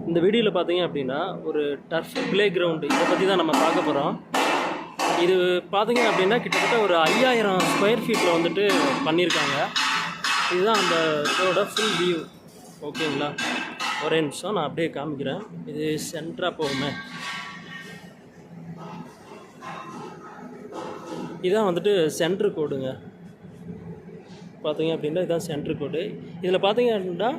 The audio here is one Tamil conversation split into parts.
இந்த வீடியோவில் பார்த்தீங்க அப்படின்னா ஒரு டர்ஃப் ப்ளே கிரவுண்டு இதை பற்றி தான் நம்ம பார்க்க போகிறோம். இது பார்த்தீங்க அப்படின்னா கிட்டத்தட்ட ஒரு 5000 ஸ்கொயர் ஃபீட்டில் வந்துட்டு பண்ணியிருக்காங்க. இதுதான் அந்த இதோட ஃபுல் வியூ. ஓகேங்களா, ஒரே நிமிஷம் நான் அப்படியே காமிக்கிறேன். இது சென்டராக போகுமே, இதான் வந்துட்டு சென்ட்ரு கோடுங்க. பார்த்தீங்க அப்படின்னா இதுதான் சென்ட்ரு கோடு. இதில் பார்த்தீங்க அப்படின்னா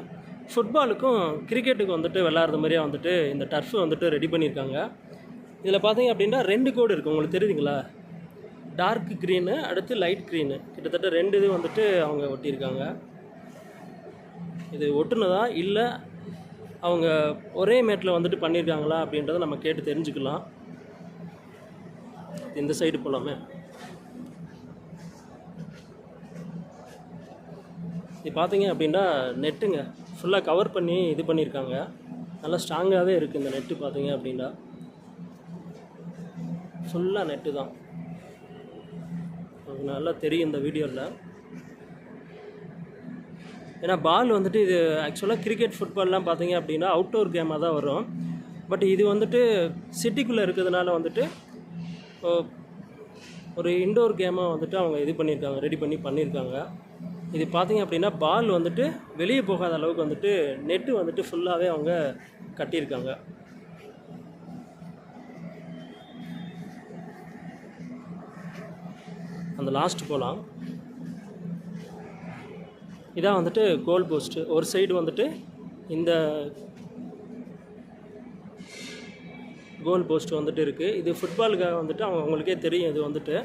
ஃபுட்பாலுக்கும் கிரிக்கெட்டுக்கும் வந்துட்டு விளாட்றது மாதிரியே வந்துட்டு இந்த டர்ஃப் வந்துட்டு ரெடி பண்ணியிருக்காங்க. இதில் பார்த்தீங்க அப்படின்னா 2 கோடு இருக்குது, உங்களுக்கு தெரியுதுங்களா? டார்க் க்ரீனு, அடுத்து லைட் க்ரீனு, கிட்டத்தட்ட 2 இது வந்துட்டு அவங்க ஒட்டியிருக்காங்க. இது ஒட்டுனதா இல்லை அவங்க ஒரே மேட்டில் வந்துட்டு பண்ணியிருக்காங்களா அப்படின்றத நம்ம கேட்டு தெரிஞ்சுக்கலாம். இந்த சைடு போகலாமே. இது பார்த்தீங்க அப்படின்னா நெட்டுங்க, ஃபுல்லாக கவர் பண்ணி இது பண்ணியிருக்காங்க. நல்லா ஸ்ட்ராங்காகவே இருக்குது இந்த நெட்டு. பார்த்தீங்க அப்படின்னா ஃபுல்லாக நெட்டு தான், உங்களுக்கு நல்லா தெரியும் இந்த வீடியோவில். ஏன்னா பால் வந்துட்டு இது ஆக்சுவலாக கிரிக்கெட் ஃபுட்பால்லாம் பார்த்தீங்க அப்படின்னா அவுட்டோர் கேமாக தான் வரும். பட் இது வந்துட்டு சிட்டிக்குள்ளே இருக்கிறதுனால வந்துட்டு ஒரு இன்டோர் கேமாக வந்துட்டு அவங்க இது பண்ணியிருக்காங்க, ரெடி பண்ணியிருக்காங்க. இது பார்த்தீங்க அப்படின்னா பால் வந்துட்டு வெளியே போகாத அளவுக்கு வந்துட்டு நெட்டு வந்துட்டு ஃபுல்லாகவே அவங்க கட்டியிருக்காங்க. அந்த லாஸ்ட் போகலாம். இதான் வந்துட்டு கோல் போஸ்ட்டு. ஒரு சைடு வந்துட்டு இந்த கோல் போஸ்ட் வந்துட்டு இருக்குது. இது ஃபுட்பாலுக்காக வந்துட்டு அவங்களுக்கே தெரியும் இது வந்துட்டு.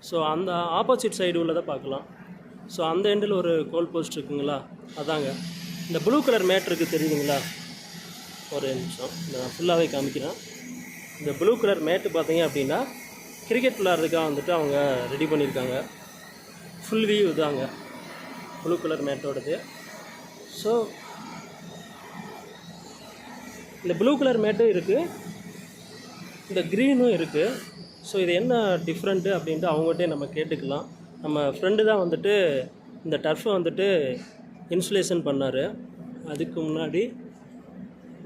ஸோ அந்த ஆப்போசிட் சைடு உள்ளதை பார்க்கலாம். ஸோ அந்த எண்டில் ஒரு கோல் போஸ்ட் இருக்குங்களா, அதாங்க. இந்த ப்ளூ கலர் மேட் இருக்குது, தெரியுதுங்களா? ஒரு நிமிஷம் நான் ஃபுல்லாகவே காமிக்கிறேன். இந்த ப்ளூ கலர் மேட்டு பார்த்தீங்க அப்படின்னா கிரிக்கெட் விளாட்றதுக்காக வந்துட்டு அவங்க ரெடி பண்ணியிருக்காங்க. ஃபுல் வியூ இதாங்க ப்ளூ கலர் மேட்டோடது. ஸோ இந்த ப்ளூ கலர் மேட்டும் இருக்குது, இந்த க்ரீனும் இருக்குது. ஸோ இது என்ன டிஃப்ரெண்ட்டு அப்படின்ட்டு அவங்ககிட்டே நம்ம கேட்டுக்கலாம். நம்ம ஃப்ரெண்டு தான் வந்துட்டு இந்த டர்ஃபை வந்துட்டு இன்சுலேஷன் பண்ணார். அதுக்கு முன்னாடி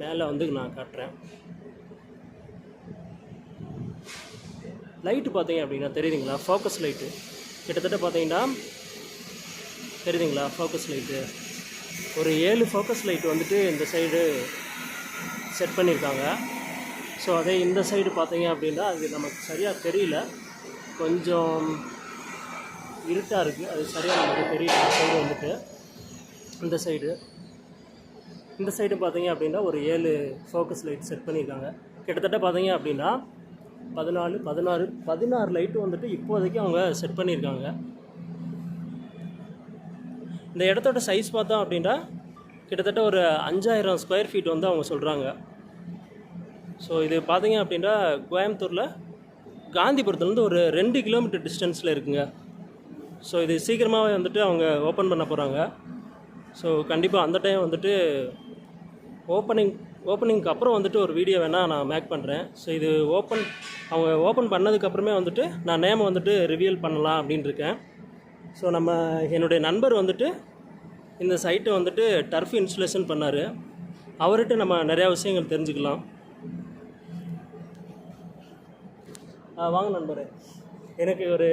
மேலே வந்து நான் காட்டுறேன். லைட்டு பார்த்தீங்க அப்படின்னா தெரியுதுங்களா? ஃபோக்கஸ் லைட்டு கிட்டத்தட்ட பார்த்தீங்கன்னா தெரியுதுங்களா? ஃபோக்கஸ் லைட்டு ஒரு 7 ஃபோக்கஸ் லைட்டு வந்துட்டு இந்த சைடு செட் பண்ணியிருக்காங்க. ஸோ அதே இந்த சைடு பார்த்தீங்க அப்படின்னா அது நமக்கு சரியாக தெரியல, கொஞ்சம் இருட்டாக இருக்குது, அது சரியாக நமக்கு தெரியல. சைடு வந்துட்டு இந்த சைடு பார்த்தீங்க அப்படின்னா ஒரு 7 ஃபோக்கஸ் லைட் செட் பண்ணியிருக்காங்க. கிட்டத்தட்ட பார்த்தீங்க அப்படின்னா 16 லைட்டு வந்துட்டு இப்போதைக்கு அவங்க செட் பண்ணியிருக்காங்க. இந்த இடத்தோட சைஸ் பார்த்தோம் அப்படின்னா கிட்டத்தட்ட ஒரு 5000 ஸ்கொயர் ஃபீட் வந்து அவங்க சொல்கிறாங்க. ஸோ இது பார்த்தீங்க அப்படின்னா கோயம்புத்தூரில் காந்திபுரத்துலேருந்து ஒரு 2 கிலோமீட்டர் டிஸ்டன்ஸில் இருக்குங்க. ஸோ இது சீக்கிரமாகவே வந்துட்டு அவங்க ஓப்பன் பண்ண போகிறாங்க. ஸோ கண்டிப்பாக அந்த டைம் வந்துட்டு ஓப்பனிங்க்கு அப்புறம் வந்துட்டு ஒரு வீடியோ வேணால் நான் மேக் பண்ணுறேன். ஸோ இது அவங்க ஓப்பன் பண்ணதுக்கப்புறமே வந்துட்டு நான் நேமை வந்துட்டு ரிவீல் பண்ணலாம் அப்படின்னு இருக்கேன். ஸோ என்னுடைய நண்பர் வந்துட்டு இந்த சைட்டை வந்துட்டு டர்ஃப் இன்சுலேஷன் பண்ணார். அவர்கிட்ட நம்ம நிறையா விஷயங்கள் தெரிஞ்சுக்கலாம். வாங்க நண்பரே, எனக்கு ஒரு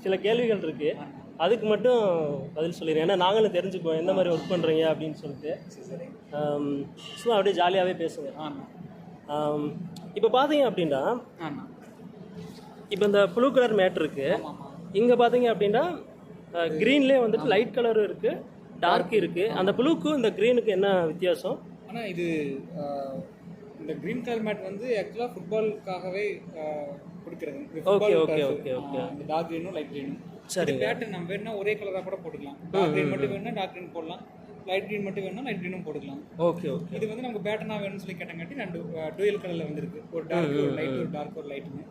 சில கேள்விகள் இருக்குது, அதுக்கு மட்டும் பதில் சொல்லிடுறேன். ஏன்னா நாங்களும் தெரிஞ்சுக்குவோம் எந்த மாதிரி ஒர்க் பண்ணுறீங்க அப்படின்னு சொல்லிட்டு. சும்மா அப்படியே ஜாலியாகவே பேசுங்க. இப்போ பார்த்தீங்க அப்படின்னா இப்போ இந்த ப்ளூ கலர் மேட் இருக்குது, இங்கே பார்த்தீங்க அப்படின்னா க்ரீன்லேயே வந்துட்டு லைட் கலரும் இருக்குது, டார்க் இருக்குது. அந்த ப்ளூக்கும் இந்த க்ரீனுக்கு என்ன வித்தியாசம்? ஆனால் இது இந்த க்ரீன் கலர் மேட் வந்து ஆக்சுவலாக ஃபுட்பாலுக்காகவே கொடுக்குறது. Okay okay okay okay. இந்த டார்க் க்ரீனும் லைட் க்ரீனும் சரி. பேட்டர்ன் நம்ம வேணும்னா ஒரே கலராக கூட போட்டுக்கலாம். டார்க் க்ரீன் மட்டும் வேணும்னா டார்க் க்ரீன் போடலாம், லைட் க்ரீன் மட்டும் வேணும்னா லைட் க்ரீனும் போட்டுக்கலாம். Okay okay. இது வந்து நமக்கு பேட்டர்னாக வேணும்னு சொல்லி கேட்டங்காட்டி 2 டூயல் கலரில் வந்துருக்கு, ஒரு டார்க் ஒரு லைட், ஒரு டார்க் ஒரு லைட்டுன்னு.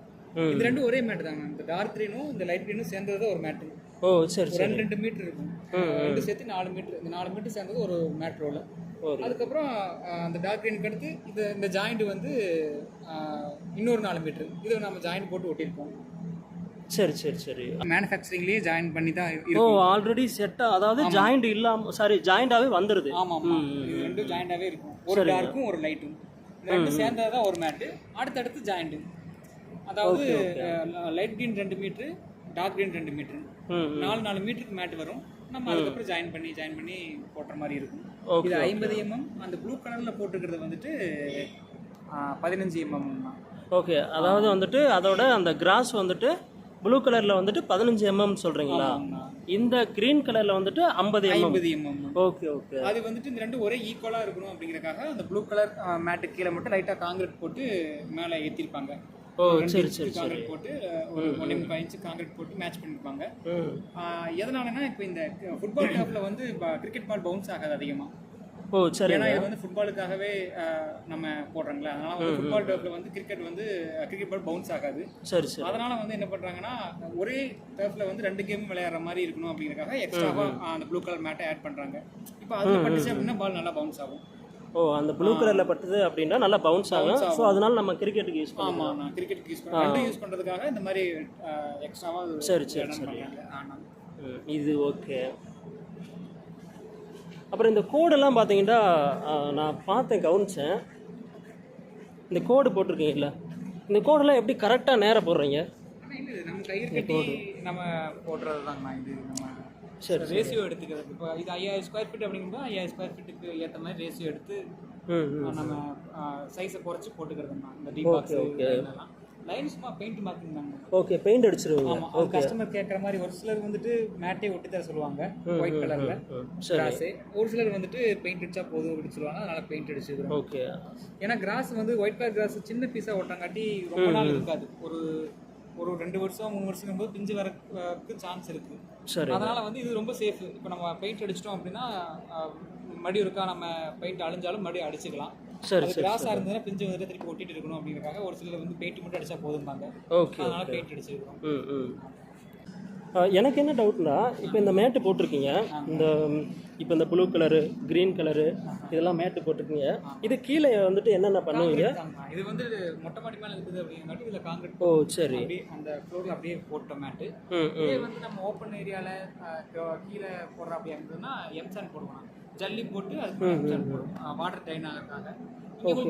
இது 2 ஒரே மேட் தாங்க. இந்த டார்க் க்ரீனும் இந்த லைட் க்ரீனும் சேர்ந்தது ஒரு மேட்டு. ஓ சரி சரி. 2 மீட்டர் இருக்கும், 2 சேர்த்து 4 மீட்டர். இந்த 4 மீட்டர் சேர்ந்தது ஒரு மேட் ரோல். அதுக்கப்புறம் அந்த டார்க் க்ரீனுக்கு அடுத்து இந்த ஜாயிண்ட் வந்து இன்னொரு 4 மீட்டர். இதை நம்ம ஜாயிண்ட் போட்டு ஒட்டியிருக்கோம். சரி சரி சரி. மேனுஃபேக்சரிங்லயே ஜாயின் பண்ணி தான் ஓ ஆல்ரெடி செட், அதாவது ஜாயிண்ட் இல்லாம சாரி ஜாயிண்டாவே வந்துருது. ஆமா ஆமா, இது ரெண்டும் ஜாயிண்டாவே இருக்கும், ஒரு டார்க்கும் ஒரு லைட்டும். ரெண்டு சேர்ந்தது தான் ஒரு மேட்டு. அடுத்தடுத்து ஜாயிண்ட், அதாவது light green 2 metre, dark green 2 metre, 4 மீட்டருக்கு மேட் வரும். நம்ம அதுக்கப்புறம் ஜாயின் பண்ணி போடுற மாதிரி இருக்கும். இது 50 mm. அந்த ப்ளூ கலரில் போட்டுக்கிறது வந்துட்டு 15 mm தான். ஓகே, அதாவது வந்துட்டு அதோட அந்த கிராஸ் வந்துட்டு ப்ளூ கலரில் வந்துட்டு 15 mm சொல்கிறீங்களா? இந்த க்ரீன் கலரில் வந்துட்டு 50 mm. Okay okay. அது வந்துட்டு இந்த ரெண்டும் ஒரே ஈக்குவலாக இருக்கணும் அப்படிங்கிறக்காக அந்த ப்ளூ கலர் மேட்டு கீழே மட்டும் லைட்டாக காங்கிரீட் போட்டு மேலே ஏற்றிருப்பாங்க. ஓ சரி சரி. காங்கிரீட் போட்டு ஒரு 1.5 இன்ச்சு காங்கிரீட் போட்டு மேட்ச் பண்ணிருப்பாங்க. எதனாலனா இப்போ இந்த ஃபுட்பால் டர்ஃப்ல வந்து கிரிக்கெட் பால் பவுன்ஸ் ஆகாது அதிகமாக. ஓ சரி. ஏன்னா இது வந்து ஃபுட்பாலுக்காகவே நம்ம போடுறாங்களா, அதனால வந்து ஃபுட்பால் டர்ஃப்ல வந்து கிரிக்கெட் பால் பவுன்ஸ் ஆகாது. சரி சரி. அதனால வந்து என்ன பண்றாங்கன்னா ஒரே டர்ஃப்ல வந்து 2 கேம் விளையாடுற மாதிரி இருக்கணும் அப்படிங்கறக்காக எக்ஸ்ட்ராவா அந்த ப்ளூ கலர் மேட்டை ஆட் பண்றாங்க. இப்போ அதுல பட்டுச்சு அப்படின்னா பால் நல்லா பவுன்ஸ் ஆகும். ஓ, அந்த ப்ளூ கலரில் பட்டது அப்படின்னா நல்லா பவுன்ஸ் ஆகும். ஸோ அதனால நம்ம கிரிக்கெட்டுக்கு யூஸ் பண்ணுவோம். ஆமாம், நான் கிரிக்கெட்டுக்கு யூஸ் பண்ணுறேன். ரெண்டும் யூஸ் பண்ணுறதுக்காக இந்த மாதிரி எக்ஸ்ட்ராவாக. சரி சரி சரி. இது ஓகே. அப்புறம் இந்த கோடெல்லாம் பார்த்தீங்கன்னா நான் பார்த்தேன், கவனிச்சேன். இந்த கோடு போட்டிருக்கீங்கல்ல, இந்த கோடெல்லாம் எப்படி கரெக்டாக நேராக போடுறீங்க? நம்ம கயிறு கட்டி நம்ம போடுறது தாங்கண்ணா. இது நம்ம சரி ரேஷியோ எடுத்துக்கிறது. இப்போ இது 5000 ஸ்கொயர் ஃபீட் அப்படிங்கும்போது 5000 ஸ்கொயர் ஃபீட்டுக்கு ஏற்ற மாதிரி ரேஷியோ எடுத்து நம்ம சைஸை குறைச்சி போட்டுக்கிறதுண்ணா. இந்த டி பாக்ஸ் லைன் சும்மா பெயிண்ட் மார்க்கிங் தாங்க. ஓகே, பெயிண்ட் அடிச்சிருவீங்க. ஆமாம், கஸ்டமர் கேட்குற மாதிரி. ஒரு சிலர் வந்துட்டு மேட்டே ஒட்டி தர சொல்லுவாங்க ஒயிட் கலரில் கிராஸு. ஒரு சிலர் வந்துட்டு பெயிண்ட் அடிச்சா போதும் அப்படின்னு சொல்லுவாங்க. அதனால பெயிண்ட் அடிச்சுக்கிறோம். ஓகே. ஏன்னா கிராஸ் வந்து ஒயிட் கலர் கிராஸ் சின்ன பீஸாக ஒட்டாங்காட்டி ரொம்ப நாள் இருக்காது. ஒரு 2 வருஷம் 3 வருஷம் போது பிஞ்சு வரக்கு சான்ஸ் இருக்கு. அதனால வந்து இது ரொம்ப சேஃப். இப்போ நம்ம பெயிண்ட் அடிச்சிட்டோம் அப்படின்னா மறுபடியும் இருக்கா நம்ம பெயிண்ட் அழிஞ்சாலும் மறுபடியும் அடிச்சுக்கலாம். சரி, கிராஸாக இருந்ததுன்னா பிஞ்சு வந்துட்டு திருப்பி ஒட்டிட்டு இருக்கணும் அப்படிங்கிறக்காக ஒரு சிலர் வந்து பெயிண்ட் மட்டும் அடிச்சா போதும்பாங்க. ஓகே, அதனால பெயிண்ட் அடிச்சிருக்கோம். எனக்கு என்ன டவுட்னா, இப்போ இந்த மேட்டு போட்டிருக்கீங்க, இப்போ இந்த ப்ளூ கலரு, க்ரீன் கலரு, இதெல்லாம் மேட்டு போட்டிருக்கீங்க. இது கீழே வந்துட்டு என்னென்ன பண்ணுவீங்க? இது வந்து மொட்டை மாடி மேலே இருக்குது அப்படிங்காட்டி இதில் காங்கிரீட். ஓ சரி. அந்த ஃப்ளோரில் அப்படியே போட்ட மேட்டு. இதே வந்து நம்ம ஓப்பன் ஏரியாவில் கீழே போடுற அப்படியே இருந்ததுன்னா எம்சாண்ட் போடுவோம். ஜல்லி போட்டு அதுக்கு எம்சாண்ட் போடுவோம் வாட்டர் ட்ரைன் ஆகிறதுக்காக.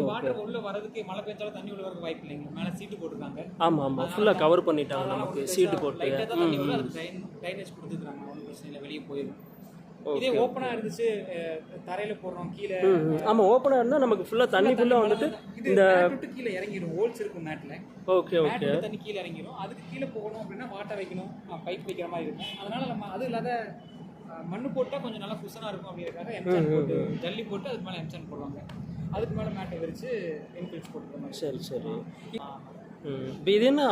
வாட்டர் உள்ள வரதுக்கு மழை பெஞ்சாலும் தண்ணி உள்ள வரதுக்கு வாய்ப்பு இல்லைங்க. மேலே சீட்டு போட்டுருக்காங்க. ஆமாம் ஆமாம், ஃபுல்லாக கவர் பண்ணிட்டாங்க நமக்கு சீட்டு போட்டு. தண்ணி உள்ள அதுக்கு ட்ரைனேஜ் கொடுத்துருக்காங்க. ஒன்றும் பிரச்சனை இல்லை, வெளியே போயிடும். இதே ஓப்பனாக இருந்துச்சு தரையில் போடுறோம் கீழே. ஆமாம், ஓப்பனாக இருந்தால் நமக்கு ஃபுல்லாக தண்ணி ஃபுல்லாக வந்துட்டு இந்த கீழே இறங்கிடும். ஹோல்ஸ் இருக்கும் மேட்டில். Okay okay. தண்ணி கீழே இறங்கிடும். அதுக்கு கீழே போகணும் அப்படின்னா வாட்டர் வைக்கணும், பைப் வைக்கிற மாதிரி இருக்கும். அதனால நம்ம அது இல்லாத மண்ணு போட்டால் கொஞ்சம் நல்லா குஷனாக இருக்கும் அப்படிங்கிறதுக்காக எம்சாண்ட் போட்டு ஜல்லி போட்டு அதுக்கு மேலே எம்சாண்ட் போடுவாங்க. அதுக்கு மேலே மேட்டை விரிச்சு இன்ஃபில்ஸ் போட்டுக்கிற மாதிரி. சரி சரி. இப்போ இது என்ன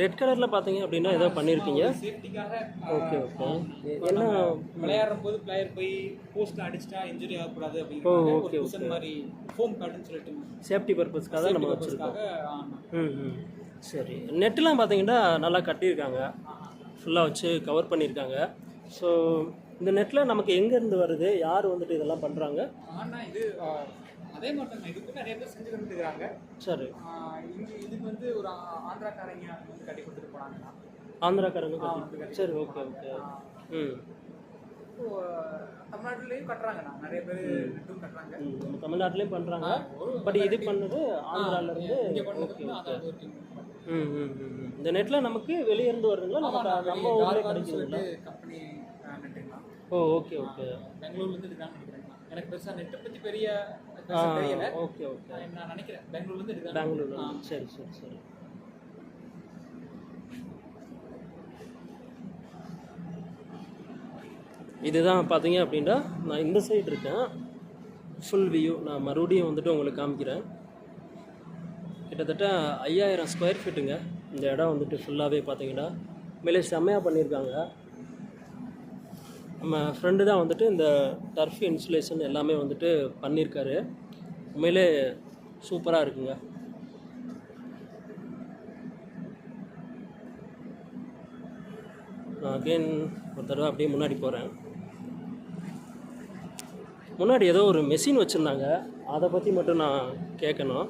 ரெட் கலரில் பார்த்தீங்க அப்படின்னா ஏதோ பண்ணியிருக்கீங்க சேஃப்டிக்காக. Okay okay. என்ன விளையாடும் போது பிளேயர் போய் போஸ்ட்டில் அடிச்சிட்டா இன்ஜுரி ஆகக்கூடாது அப்படிங்கிறது ஒரு குஷன் மாதிரி ஃபோம் கார்டுன்னு சொல்லிட்டு சேஃப்டி பர்பஸ்க்காக தான் நம்ம வச்சுருக்கோம். சரி. நெட்டெலாம் பார்த்தீங்கன்னா நல்லா கட்டியிருக்காங்க, ஃபுல்லாக வச்சு கவர் பண்ணியிருக்காங்க. ஸோ இந்த நெட்டில் நமக்கு எங்கேருந்து வருது, யார் வந்துட்டு இதெல்லாம் பண்ணுறாங்க? ஆனால் இது அதே மட்டும் இதுக்கு நிறைய பேர் செஞ்சு கொடுத்துருக்காங்க. சரி. இதுக்கு வந்து ஒரு ஆந்திராக்காரங்க வந்து கட்டி கொடுத்துட்டு போனாங்கன்னா. ஆந்திராக்காரங்க? சரி ஓகே ஓகே. தமிழ்நாட்டிலையும் கட்டுறாங்கண்ணா, நிறைய பேர் நெட்டும் கட்டுறாங்க. நம்ம தமிழ்நாட்டிலையும் பண்ணுறாங்க. பட் இது பண்ணது ஆந்திராவிலேருந்து. இந்த நெட்டில் நமக்கு வெளியேருந்து வருதுங்களா, நம்ம ஊரில் கிடைக்குதுங்களா? கம்பெனி நெட்டுங்களா? ஓ ஓகே ஓகே. பெங்களூர்லேருந்து எடுக்கிறாங்க நினைக்கிறேன். எனக்கு பெருசாக நெட்டை பற்றி தெரியல. Okay okay. நான் நினைக்கிறேன் பெங்களூர்லேருந்து எடுக்கிறாங்க. பெங்களூர். சரி சரி சரி. இதுதான் பார்த்தீங்க அப்படின்னா, நான் இந்த சைடு இருக்கேன். ஃபுல் வியூ நான் மறுபடியும் வந்துட்டு உங்களுக்கு காமிக்கிறேன். கிட்டத்தட்ட 5000 ஸ்கொயர் ஃபீட்டுங்க இந்த இடம் வந்துட்டு ஃபுல்லாகவே பார்த்தீங்கன்னா. மேலே செம்மையாக பண்ணியிருக்காங்க. நம்ம ஃப்ரெண்டு தான் வந்துட்டு இந்த டர்ஃப் இன்சுலேஷன் எல்லாமே வந்துட்டு பண்ணியிருக்காரு. உண்மையிலே சூப்பராக இருக்குங்க. நான் அகெயின் ஒரு தடவை அப்படியே முன்னாடி போகிறேன். முன்னாடி ஏதோ ஒரு மெஷின் வச்சுருந்தாங்க, அதை பற்றி மட்டும் நான் கேட்கணும்.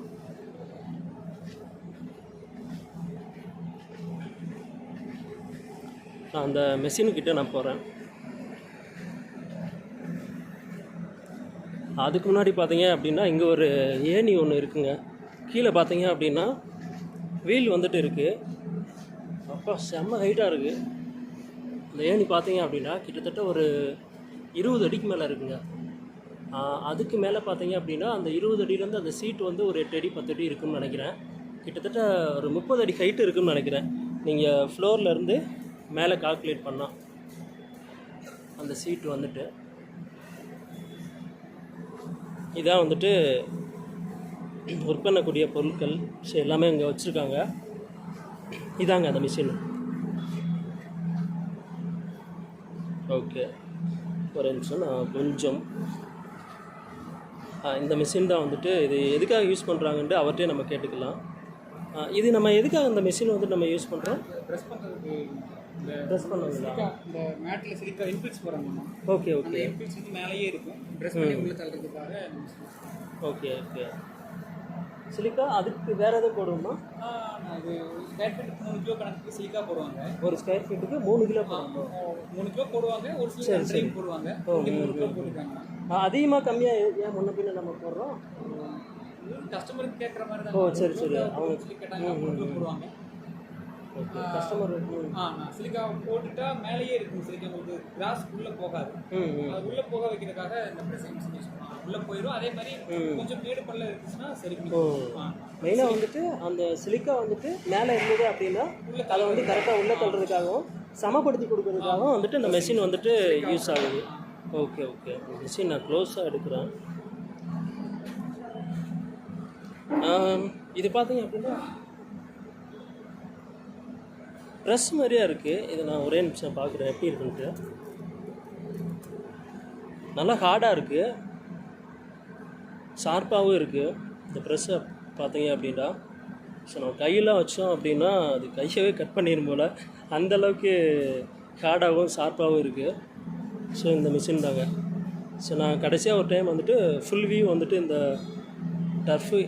நான் அந்த மெஷினுக்கிட்ட நான் போகிறேன். அதுக்கு முன்னாடி பார்த்தீங்க அப்படின்னா இங்கே ஒரு ஏணி ஒன்று இருக்குங்க. கீழே பார்த்தீங்க அப்படின்னா வீல் வந்துட்டு இருக்குது. அப்போ செம்ம ஹைட்டாக இருக்குது. இந்த ஏணி பார்த்தீங்க அப்படின்னா கிட்டத்தட்ட ஒரு 20 அடிக்கு மேலே இருக்குங்க. அதுக்கு மேலே பார்த்தீங்க அப்படின்னா அந்த 20 அடியிலேருந்து அந்த சீட்டு வந்து ஒரு 8 அடி 10 அடி இருக்குதுன்னு நினைக்கிறேன். கிட்டத்தட்ட ஒரு 30 அடி ஹைட்டு இருக்குதுன்னு நினைக்கிறேன். நீங்கள் ஃப்ளோர்லேருந்து மேலே கால்குலேட் பண்ணால் அந்த சீட்டு வந்துட்டு இதான் வந்துட்டு ஒர்க் பண்ணக்கூடிய பொருட்கள். ஸோ எல்லாமே இங்கே வச்சுருக்காங்க. இதாங்க அந்த மிஷின். ஓகே, ஒரு நிமிஷம் நான் கொஞ்சம் இந்த மிஷின் தான் வந்துட்டு இது எதுக்காக யூஸ் பண்ணுறாங்கன்ட்டு அவர்கிட்டே நம்ம கேட்டுக்கலாம். இது நம்ம எதுக்காக இந்த மிஷின் வந்து நம்ம யூஸ் பண்ணுறோம்? ப்ரெஸ் பண்ணுறதுக்கு. ப்ரெஸ் பண்ணுவீங்களா? இந்த மேட்டில் சிலிக்கா இன்பில்ஸ் போகிறாங்க. Okay okay. அந்த இன்பில்ஸ் வந்து மேலேயே இருக்கும். ப்ரெஸ் பண்ணி உள்ள தள்ளுறதுக்காக. Okay okay. சிலிக்கா அதுக்கு வேறு எதுவும் போடுவோமா? அது ஸ்கொயர் ஃபீட்டுக்கு 3 கிலோ கணக்கு சிலிக்கா போடுவாங்க. ஒரு ஸ்கொயர் ஃபீட்டுக்கு 3 கிலோ போடுவாங்க. 3 கிலோ போடுவாங்க. ஒரு சில ட்ரெயின் போடுவாங்க. 3 கிலோ போட்டுருக்காங்க. அதிகமாக கம்மியாக ஏன் முன்ன பின்ன நம்ம போடுறோம்? கஸ்டமருக்கு கேட்குற மாதிரி தான். ஓ சரி சரி. அவங்க கேட்டாங்க 3 கிலோ போடுவாங்க. ஓகே. கஸ்டமர் சிலிக்கா போட்டுட்டா மேலேயே இருக்கும். சிலிக்கா உங்களுக்கு கிராஸ் உள்ளே போகாது. அது உள்ளே போக வைக்கிறதுக்காக இந்த ப்ரெஸ்ஸிங் மிஷின் யூஸ் பண்ணுவாங்க. உள்ளே போயிடும். அதே மாதிரி கொஞ்சம் மேடு பல்ல இருந்துச்சுன்னா சரி. மெயினாக வந்துட்டு அந்த சிலிக்கா வந்துட்டு மேலே இருந்தது அப்படின்னா அதை வந்து கரெக்டாக உள்ளே தள்ளுறதுக்காகவும் சமப்படுத்தி கொடுக்கறதுக்காகவும் வந்துட்டு இந்த மெஷின் வந்துட்டு யூஸ் ஆகுது. Okay okay. மிஷின் நான் க்ளோஸாக எடுக்கிறேன். இது பார்த்தீங்க அப்படின்னா ப்ரெஸ் மாதிரியா இருக்குது. இது நான் ஒரே நிமிஷம் பார்க்குறேன் எப்படி இருக்குன்ட்டு. நல்லா ஹார்டாக இருக்குது, ஷார்ப்பாகவும் இருக்குது. இந்த ப்ரெஸ்ஸை பார்த்தீங்க அப்படின்னா ஸோ நம்ம கையெல்லாம் வச்சோம் அப்படின்னா அது கையவே கட் பண்ணிடும் போல் அந்தளவுக்கு ஹார்டாகவும் ஷார்ப்பாகவும் இருக்குது. ஸோ இந்த மிஷின் தாங்க. ஸோ நான் கடைசியாக ஒரு டைம் வந்துட்டு ஃபுல் வியூ வந்துட்டு இந்த டர்ஃபு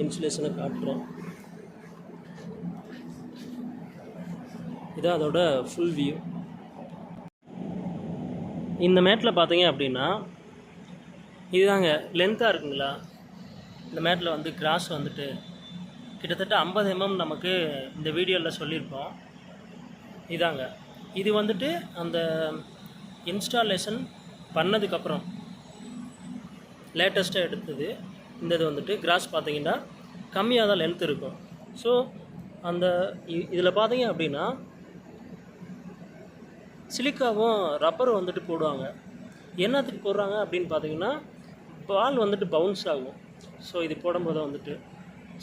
இன்சுலேஷனை காட்டுறேன். இதான் அதோட ஃபுல் வியூ. இந்த மேட்டில் பார்த்தீங்க அப்படின்னா இதுதாங்க லென்த்தாக இருக்குங்களா. இந்த மேட்டில் வந்து கிராஸ் வந்துட்டு கிட்டத்தட்ட 50 mm நமக்கு இந்த வீடியோவில் சொல்லியிருப்போம். இதாங்க இது வந்துட்டு அந்த இன்ஸ்டாலேஷன் பண்ணதுக்கப்புறம் லேட்டஸ்ட்டாக எடுத்தது. இந்த இது வந்துட்டு கிராஸ் பார்த்தீங்கன்னா கம்மியாக தான் லென்த் இருக்கும். ஸோ அந்த இதில் பார்த்தீங்க அப்படின்னா சிலிக்காவும் ரப்பரும் வந்துட்டு போடுவாங்க. என்னத்துக்கு போடுறாங்க அப்படின்னு பார்த்தீங்கன்னா பால் வந்துட்டு பவுன்ஸ் ஆகும். ஸோ இது போடும்போது வந்துட்டு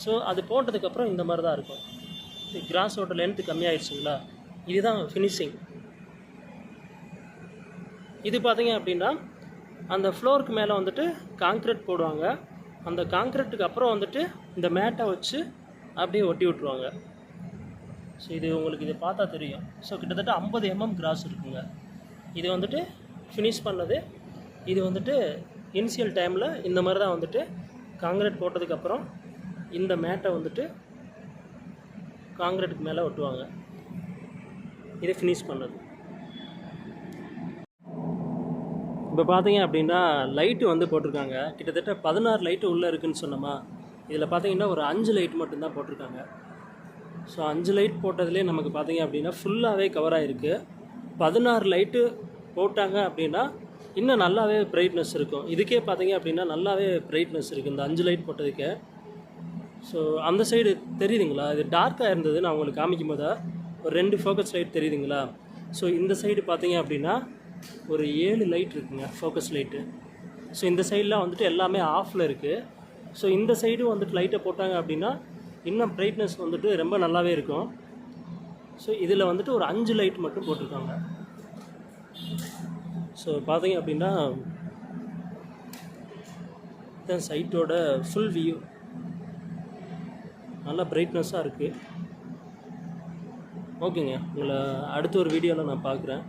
ஸோ அது போட்டதுக்கப்புறம் இந்த மாதிரி தான் இருக்கும். கிராஸோட லென்த்து கம்மியாகிடுச்சுங்களா. இதுதான் ஃபினிஷிங். இது பார்த்தீங்க அப்படின்னா அந்த ஃப்ளோருக்கு மேலே வந்துட்டு காங்க்ரீட் போடுவாங்க. அந்த காங்க்ரீட்டுக்கு அப்புறம் வந்துட்டு இந்த மேட்டை வச்சு அப்படியே ஒட்டி விட்ருவாங்க. ஸோ இது உங்களுக்கு இதை பார்த்தா தெரியும். ஸோ கிட்டத்தட்ட 50 mm கிராஸ் இருக்குங்க. இது வந்துட்டு ஃபினிஷ் பண்ணது. இது வந்துட்டு இனிஷியல் டைமில் இந்த மாதிரி தான் வந்துட்டு காங்க்ரீட் போட்டதுக்கப்புறம் இந்த மேட்டை வந்துட்டு காங்க்ரீட்டுக்கு மேலே ஒட்டுவாங்க. இது ஃபினிஷ் பண்ணது. இப்போ பார்த்தீங்க அப்படின்னா லைட்டு வந்து போட்டிருக்காங்க. கிட்டத்தட்ட 16 லைட்டு உள்ளே இருக்குதுன்னு சொன்னோமா. இதில் பார்த்தீங்கன்னா ஒரு 5 லைட் மட்டும்தான் போட்டிருக்காங்க. ஸோ 5 லைட் போட்டதுலேயே நமக்கு பார்த்தீங்க அப்படின்னா ஃபுல்லாகவே கவர் ஆகிருக்கு. 16 லைட்டு போட்டாங்க அப்படின்னா இன்னும் நல்லாவே பிரைட்னஸ் இருக்கும். இதுக்கே பார்த்தீங்க அப்படின்னா நல்லாவே பிரைட்னஸ் இருக்குது இந்த 5 லைட் போட்டதுக்கே. ஸோ அந்த சைடு தெரியுதுங்களா, இது டார்க்காக இருந்தது. நான் உங்களுக்கு காமிக்கும் போது ஒரு 2 ஃபோக்கஸ் லைட் தெரியுதுங்களா. ஸோ இந்த சைடு பார்த்தீங்க அப்படின்னா ஒரு 7 லைட் இருக்குங்க ஃபோக்கஸ் லைட்டு. ஸோ இந்த சைடெலாம் வந்துட்டு எல்லாமே ஆஃபில் இருக்குது. ஸோ இந்த சைடும் வந்துட்டு லைட்டை போட்டாங்க அப்படின்னா இன்னும் பிரைட்னஸ் வந்துட்டு ரொம்ப நல்லாவே இருக்கும். ஸோ இதில் வந்துட்டு ஒரு 5 லைட் மட்டும் போட்டிருக்காங்க. ஸோ பார்த்தீங்க அப்படின்னா இதுதான் சைட்டோட ஃபுல் வியூ. நல்லா பிரைட்னஸாக இருக்குது. ஓகேங்க, உங்களை அடுத்த ஒரு வீடியோவில் நான் பார்க்குறேன்.